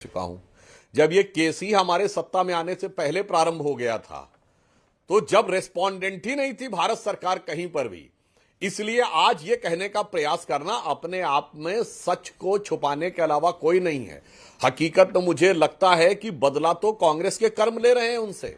चुका हूं। जब ये केस ही हमारे सत्ता में आने से पहले प्रारंभ हो गया था, तो जब रेस्पोंडेंट ही नहीं थी भारत सरकार कहीं पर भी, इसलिए आज ये कहने का प्रयास करना अपने आप में सच को छुपाने के अलावा कोई नहीं है। हकीकत तो मुझे लगता है कि बदला तो कांग्रेस के कर्म ले रहे हैं उनसे।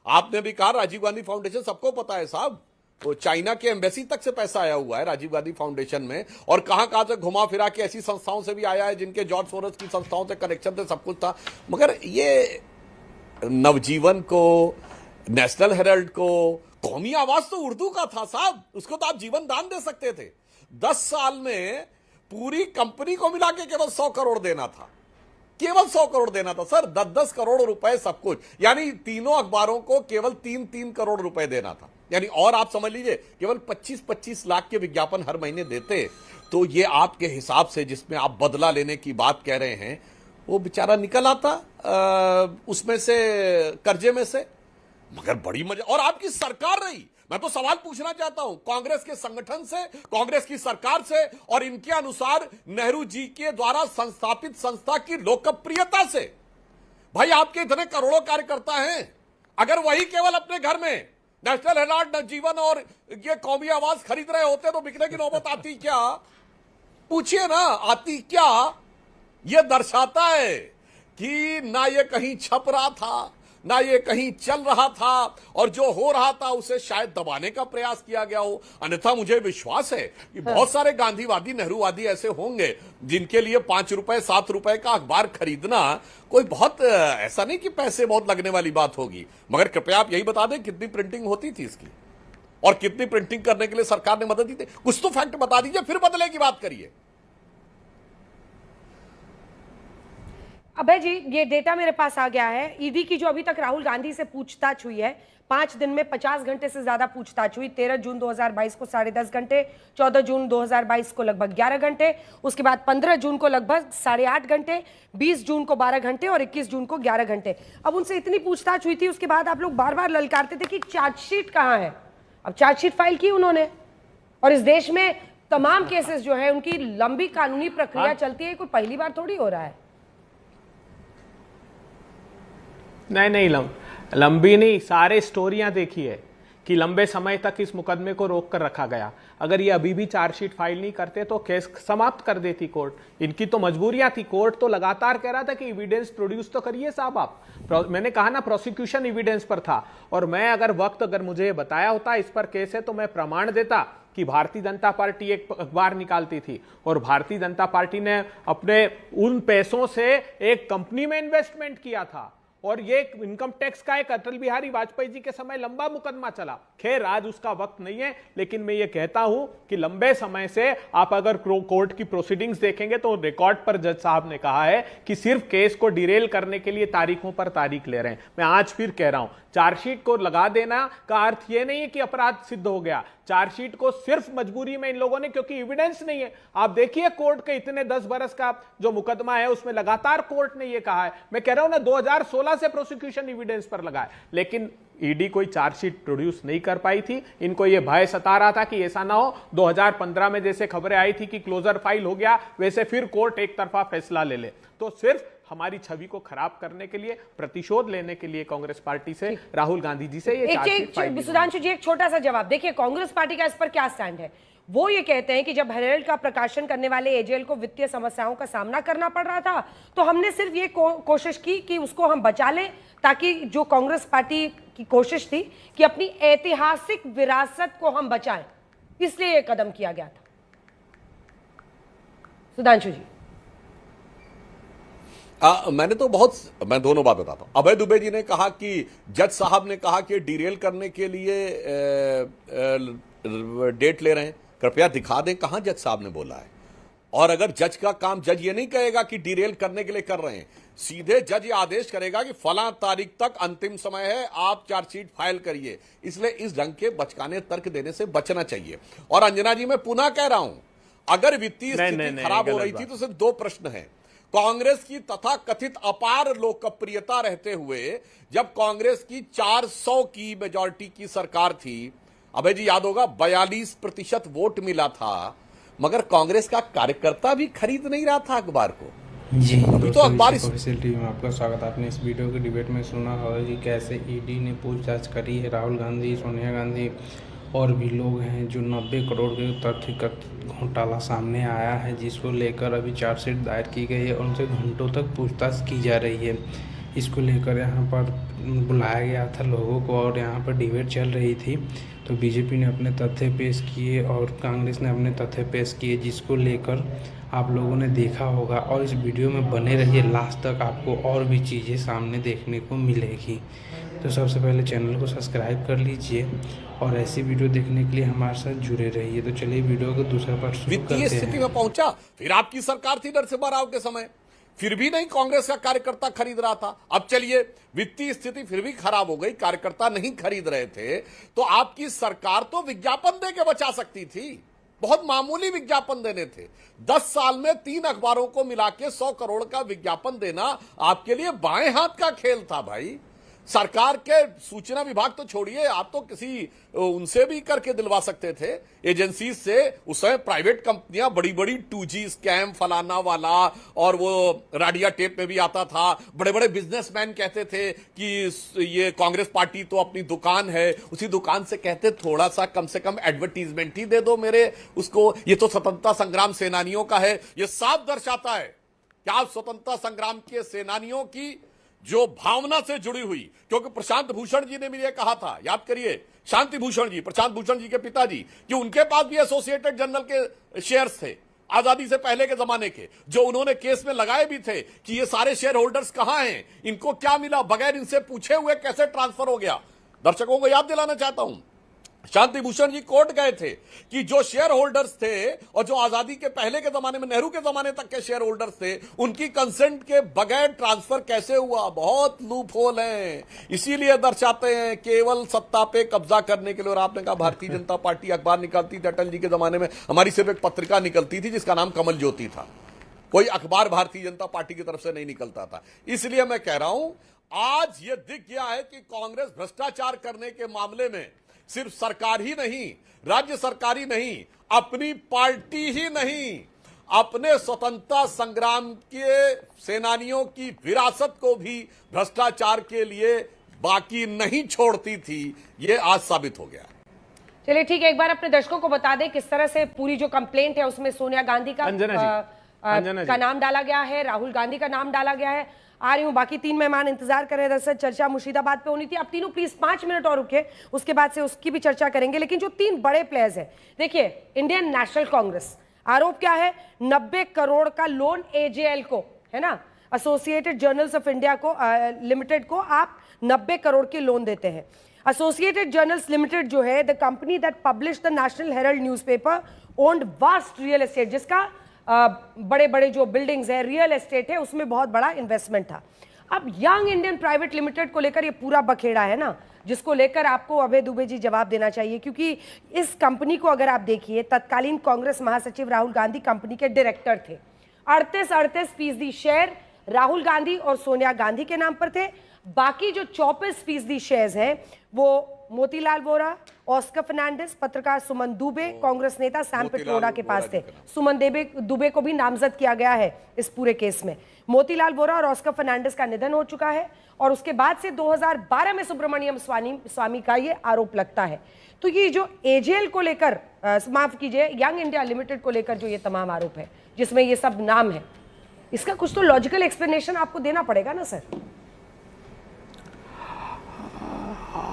आपने भी कहा राजीव गांधी फाउंडेशन, सबको पता है साहब, तो चाइना के एम्बेसी तक से पैसा आया हुआ है राजीव गांधी फाउंडेशन में, और कहां कहां से घुमा फिरा के ऐसी संस्थाओं से भी आया है जिनके जॉर्ज सोरोस की संस्थाओं से कनेक्शन थे, सब कुछ था। मगर ये नवजीवन को, नेशनल हेराल्ड को, कौमी आवाज तो उर्दू का था साहब, उसको तो आप जीवन दान दे सकते थे। 10 साल में पूरी कंपनी को मिला के केवल 100 करोड़ देना था, केवल 100 करोड़ देना था सर। 10-10 करोड़ रुपए सब कुछ, यानी तीनों अखबारों को केवल 3-3 करोड़ रुपए देना था। यानी और आप समझ लीजिए केवल 25-25 लाख के विज्ञापन हर महीने देते, तो ये आपके हिसाब से जिसमें आप बदला लेने की बात कह रहे हैं, वो बेचारा निकल आता उसमें से, कर्जे में से। मगर बड़ी मजा, और आपकी सरकार रही। मैं तो सवाल पूछना चाहता हूं कांग्रेस के संगठन से, कांग्रेस की सरकार से, और इनके अनुसार नेहरू जी के द्वारा संस्थापित संस्था की लोकप्रियता से। भाई आपके इतने करोड़ों कार्यकर्ता हैं, अगर वही केवल अपने घर में नेशनल हेराल्ड, नवजीवन और ये कौमी आवाज खरीद रहे होते तो बिकने की नौबत आती क्या? पूछिए ना, आती क्या? यह दर्शाता है कि ना ये कहीं छप रहा था, ना ये कहीं चल रहा था, और जो हो रहा था उसे शायद दबाने का प्रयास किया गया हो। अन्यथा मुझे विश्वास है कि बहुत सारे गांधीवादी, नेहरूवादी ऐसे होंगे जिनके लिए 5 रुपए 7 रुपए का अखबार खरीदना कोई बहुत ऐसा नहीं कि पैसे बहुत लगने वाली बात होगी। मगर कृपया आप यही बता दें कितनी प्रिंटिंग होती थी इसकी, और कितनी प्रिंटिंग करने के लिए सरकार ने मदद दी थी। कुछ तो फैक्ट बता दीजिए, फिर बदले की बात करिए। अभय जी, ये डेटा मेरे पास आ गया है। ईडी की जो अभी तक राहुल गांधी से पूछताछ हुई है, 5 दिन में 50 घंटे से ज्यादा पूछताछ हुई। 13 जून 2022 को 10.5 घंटे, 14 जून 2022 को लगभग 11 घंटे, उसके बाद 15 जून को लगभग 8.5 घंटे, 20 जून को 12 घंटे और 21 जून को 11 घंटे। अब उनसे इतनी पूछताछ हुई थी, उसके बाद आप लोग बार बार ललकारते थे कि चार्जशीट कहाँ है। अब चार्जशीट फाइल की उन्होंने, और इस देश में तमाम केसेस जो है उनकी लंबी कानूनी प्रक्रिया चलती है, कोई पहली बार थोड़ी हो रहा है। नहीं, लंबी नहीं, सारे स्टोरियां देखी है कि लंबे समय तक इस मुकदमे को रोक कर रखा गया। अगर ये अभी भी चार्जशीट फाइल नहीं करते तो केस समाप्त कर देती कोर्ट। इनकी तो मजबूरियां थी। कोर्ट तो लगातार कह रहा था कि एविडेंस प्रोड्यूस तो करिए साहब आप। मैंने कहा ना, प्रोसिक्यूशन एविडेंस पर था, और मैं अगर मुझे बताया होता इस पर केस है तो मैं प्रमाण देता कि भारतीय जनता पार्टी एक अखबार निकालती थी, और भारतीय जनता पार्टी ने अपने उन पैसों से एक कंपनी में इन्वेस्टमेंट किया था, और ये इनकम टैक्स का एक अटल बिहारी वाजपेयी जी के समय लंबा मुकदमा चला। खैर आज उसका वक्त नहीं है, लेकिन मैं ये कहता हूं कि लंबे समय से आप अगर कोर्ट की प्रोसीडिंग्स देखेंगे तो रिकॉर्ड पर जज साहब ने कहा है कि सिर्फ केस को डिरेल करने के लिए तारीखों पर तारीख ले रहे हैं। मैं आज फिर कह रहा हूं, चार्जशीट को लगा देना का अर्थ यह नहीं है कि अपराध सिद्ध हो गया। चार्जशीट को सिर्फ मजबूरी में इन लोगों ने, क्योंकि एविडेंस नहीं है। आप देखिए कोर्ट के इतने 10 बरस का जो मुकदमा है उसमें लगातार कोर्ट ने यह कहा है। मैं कह रहा हूं ना, 2016 से प्रोसिक्यूशन एविडेंस पर लगा है, लेकिन ईडी कोई चार्जशीट प्रोड्यूस नहीं कर पाई थी। इनको यह भय सता रहा था कि ऐसा ना हो 2015 में जैसे खबरें आई थी कि क्लोजर फाइल हो गया, वैसे फिर कोर्ट एक तरफा फैसला ले ले। तो सिर्फ हमारी छवि को खराब करने के लिए, प्रतिशोध लेने के लिए कांग्रेस पार्टी से, राहुल गांधी जी से ये चार्जशीट फाइल। सुधांशु जी, एक छोटा सा जवाब देखिए, कांग्रेस पार्टी का इस पर क्या स्टैंड है। वो ये कहते हैं कि जब हेराल्ड का प्रकाशन करने वाले एजेएल को वित्तीय समस्याओं का सामना करना पड़ रहा था, तो हमने सिर्फ ये कोशिश की कि उसको हम बचा लें, ताकि जो कांग्रेस पार्टी की कोशिश थी कि अपनी ऐतिहासिक विरासत को हम बचाएं, इसलिए ये कदम किया गया था। सुधांशु जी, मैं दोनों बात बताता हूं। अभय दुबे जी ने कहा कि जज साहब ने कहा कि डिरेल करने के लिए डेट ले रहे हैं। कृपया दिखा दें कहां जज साहब ने बोला है। और अगर जज का काम, जज ये नहीं कहेगा कि डिरेल करने के लिए कर रहे हैं, सीधे जज ये आदेश करेगा कि फला तारीख तक अंतिम समय है, आप चार्जशीट फाइल करिए। इसलिए इस ढंग के बचकाने तर्क देने से बचना चाहिए। और अंजना जी, मैं पुनः कह रहा हूं, अगर वित्तीय स्थिति खराब हो रही थी तो सिर्फ 2 प्रश्न है। कांग्रेस की तथा कथित अपार लोकप्रियता रहते हुए जब कांग्रेस की 400 की मेजॉरिटी की सरकार थी, अभय जी याद होगा 42% वोट मिला था, मगर कांग्रेस का कार्यकर्ता भी खरीद नहीं रहा था अखबार को। जी अभी तो दोस्तों, अखबार इसी ऑफिशियल टीवी में आपका स्वागत है। आपने इस वीडियो के डिबेट में सुना होगा कि कैसे ईडी ने पूछताछ करी है राहुल गांधी, सोनिया गांधी और भी लोग हैं जो 90 करोड़ के तथ्यगत घोटाला सामने आया है, जिसको लेकर अभी चार्जशीट दायर की गई है और उनसे घंटों तक पूछताछ की जा रही है। इसको लेकर यहाँ पर बुलाया गया था लोगों को और यहाँ पर डिबेट चल रही थी। तो बीजेपी ने अपने तथ्य पेश किए और कांग्रेस ने अपने तथ्य पेश किए, जिसको लेकर आप लोगों ने देखा होगा। और इस वीडियो में बने रहिए लास्ट तक, आपको और भी चीज़ें सामने देखने को मिलेगी। तो सबसे पहले चैनल को सब्सक्राइब कर लीजिए और ऐसी वीडियो देखने के लिए हमारे साथ जुड़े रहिए। तो चलिए वीडियो को दूसरा पार्ट शुरू वित्तीय करते स्थिति हैं। में पहुंचा, फिर आपकी सरकार थी नरसिम्हा राव के समय, फिर भी नहीं कांग्रेस का कार्यकर्ता खरीद रहा था। अब चलिए वित्तीय स्थिति फिर भी खराब हो गई, कार्यकर्ता नहीं खरीद रहे थे, तो आपकी सरकार तो विज्ञापन दे के बचा सकती थी। बहुत मामूली विज्ञापन देने थे। 10 साल में 3 अखबारों को मिला के 100 करोड़ का विज्ञापन देना आपके लिए बाएं हाथ का खेल था भाई। सरकार के सूचना विभाग तो छोड़िए, आप तो किसी उनसे भी करके दिलवा सकते थे, एजेंसी से। उस समय प्राइवेट कंपनियां बड़ी बड़ी 2G स्कैम फलाना वाला, और वो राडिया टेप में भी आता था। बड़े बड़े बिजनेसमैन कहते थे कि ये कांग्रेस पार्टी तो अपनी दुकान है, उसी दुकान से कहते थोड़ा सा कम से कम एडवर्टीजमेंट ही दे दो मेरे उसको, ये तो स्वतंत्रता संग्राम सेनानियों का है। ये साफ दर्शाता है कि आप स्वतंत्रता संग्राम के सेनानियों की जो भावना से जुड़ी हुई, क्योंकि प्रशांत भूषण जी ने भी ये कहा था, याद करिए, शांति भूषण जी, प्रशांत भूषण जी के पिताजी, कि उनके पास भी एसोसिएटेड जर्नल के शेयर्स थे आजादी से पहले के जमाने के, जो उन्होंने केस में लगाए भी थे कि ये सारे शेयर होल्डर्स कहां हैं, इनको क्या मिला, बगैर इनसे पूछे हुए कैसे ट्रांसफर हो गया। दर्शकों को याद दिलाना चाहता हूं, शांति भूषण जी कोर्ट गए थे कि जो शेयर होल्डर्स थे और जो आजादी के पहले के जमाने में, नेहरू के जमाने तक के शेयर होल्डर्स थे, उनकी कंसेंट के बगैर ट्रांसफर कैसे हुआ। बहुत लूप होल हैं, इसीलिए दर्शाते हैं केवल सत्ता पे कब्जा करने के लिए। और आपने कहा भारतीय जनता पार्टी अखबार निकालती थी अटल जी के जमाने में, हमारी सिर्फ एक पत्रिका निकलती थी जिसका नाम कमल ज्योति था, कोई अखबार भारतीय जनता पार्टी की तरफ से नहीं निकलता था। इसलिए मैं कह रहा हूं, आज यह दिख गया है कि कांग्रेस भ्रष्टाचार करने के मामले में सिर्फ सरकार ही नहीं, राज्य सरकार ही नहीं, अपनी पार्टी ही नहीं, अपने स्वतंत्रता संग्राम के सेनानियों की विरासत को भी भ्रष्टाचार के लिए बाकी नहीं छोड़ती थी। यह आज साबित हो गया। चलिए ठीक है, एक बार अपने दर्शकों को बता दें किस तरह से पूरी जो कंप्लेंट है उसमें सोनिया गांधी का नाम डाला गया है, राहुल गांधी का नाम डाला गया है। आ रही हूँ, बाकी 3 मेहमान इंतजार कर रहे हैं। दरअसल चर्चा मुर्शिदाबाद पे होनी थी। आप तीनों प्लीज 5 मिनट और रुके, उसके बाद से उसकी भी चर्चा करेंगे। लेकिन जो 3 बड़े प्लेयर्स हैं, देखिए, इंडियन नेशनल कांग्रेस, आरोप क्या है, 90 करोड़ का लोन AJL को, है ना, एसोसिएटेड जर्नल्स ऑफ इंडिया को लिमिटेड को आप 90 करोड़ के लोन देते हैं। एसोसिएटेड जर्नल्स लिमिटेड जो है, the company that publish the national Herald newspaper, owned vast real estate, जिसका बड़े बड़े जो बिल्डिंग्स है, रियल एस्टेट है, उसमें बहुत बड़ा इन्वेस्टमेंट था। अब यंग इंडियन प्राइवेट लिमिटेड को लेकर ये पूरा बखेड़ा है ना, जिसको लेकर आपको अभय दुबे जी जवाब देना चाहिए, क्योंकि इस कंपनी को अगर आप देखिए, तत्कालीन कांग्रेस महासचिव राहुल गांधी कंपनी के डायरेक्टर थे। 38% शेयर राहुल गांधी और सोनिया गांधी के नाम पर थे। बाकी जो 34% शेयर्स हैं वो मोतीलाल वोरा, ऑस्कर फर्नांडिस, पत्रकार सुमन दुबे, कांग्रेस नेता सैम पिट्रोडा के पास थे। सुमन दुबे को भी नामजद किया गया है इस पूरे केस में। मोतीलाल वोरा और ऑस्कर फर्नांडिस का निधन हो चुका है और उसके बाद से 2012 में सुब्रमण्यम स्वामी का ये आरोप लगता है। तो ये जो AJL को लेकर, माफ कीजिए, यंग इंडिया लिमिटेड को लेकर जो ये तमाम आरोप है, जिसमें ये सब नाम है, इसका कुछ तो लॉजिकल एक्सप्लेनेशन आपको देना पड़ेगा ना सर।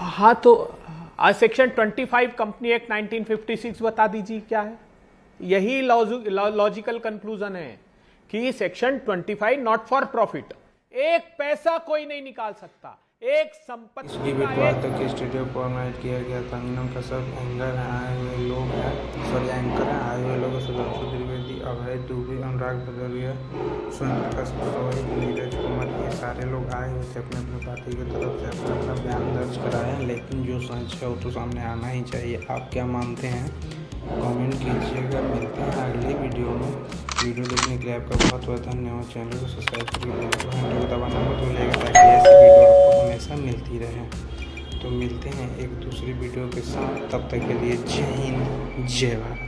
हाँ, तो आज सेक्शन 25 कंपनी एक्ट 1956 बता दीजिए क्या है। यही लॉजिकल कंक्लूजन है कि सेक्शन 25 नॉट फॉर प्रॉफिट, एक पैसा कोई नहीं निकाल सकता, एक संपत्ति। इस डिबेट को आज तक के स्टूडियो पर ऑर्गेनाइज किया गया था। मीनम का सब एंकर हैं, आए हुए लोग हैं, सॉरी एंकर हैं, आए हुए लोग सुधांशु त्रिवेदी, अभय दुबे, अनुराग भदौरिया, स्वयं प्रकाश पटवारी, नीरज कुमार, ये सारे लोग आए हुए थे अपने अपने पार्टी की तरफ से अपना अपना बयान दर्ज कराए हैं। लेकिन जो सच है वो तो सामने आना ही चाहिए। आप क्या मानते हैं, कमेंट कीजिएगा। मिलते हैं अगली वीडियो में। वीडियो देखने के लिए आपका बहुत बहुत धन्यवाद। चैनल को सब्सक्राइब करके घंटे को दबाना मत भूलिएगा ताकि ऐसी वीडियो आपको हमेशा मिलती रहे। तो मिलते हैं एक दूसरी वीडियो के साथ, तब तक के लिए जय हिंद, जय भारत।